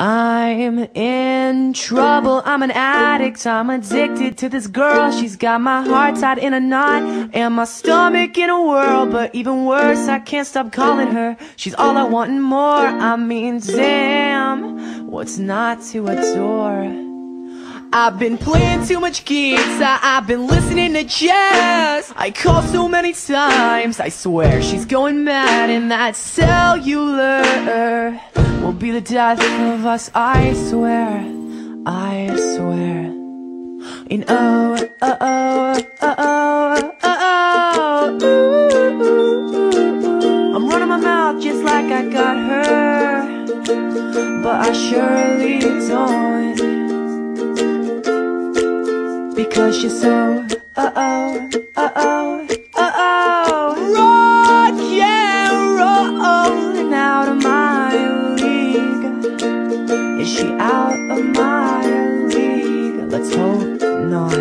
I'm in trouble, I'm an addict, I'm addicted to this girl. She's got my heart tied in a knot and my stomach in a whirl. But even worse, I can't stop calling her. She's all I want and more. I mean, damn, what's not to adore? I've been playing too much guitar, I've been listening to jazz. I call so many times, I swear she's going mad. And that cellular will be the death of us, I swear, I swear. And oh, oh, oh, oh, oh, oh, oh. I'm running my mouth just like I got her, but I surely don't. Because she's so, uh-oh, uh-oh, uh-oh, rock and rollin' out of my league. Is she out of my league? Let's hope not.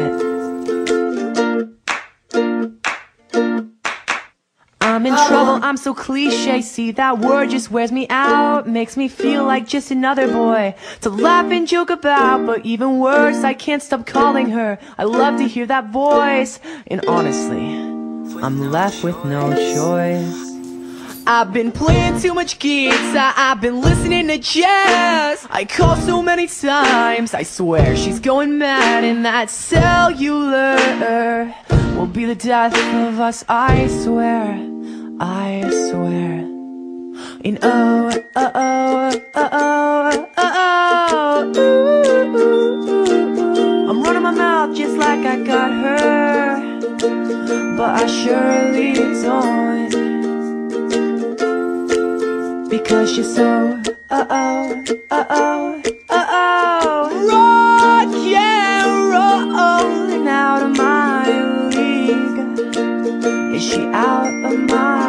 I'm in trouble, I'm so cliche. See, that word just wears me out. Makes me feel like just another boy to laugh and joke about. But even worse, I can't stop calling her. I love to hear that voice. And honestly, I'm left with no choice. I've been playing too much guitar, I've been listening to jazz. I call so many times, I swear she's going mad. And that cellular will be the death of us, I swear, I swear. And oh, oh, oh, oh, oh, oh, oh. I'm running my mouth just like I got her, but I surely don't. Because she's so, uh-oh, uh-oh, uh-oh, rock and rollin' out of my league. Is she out of my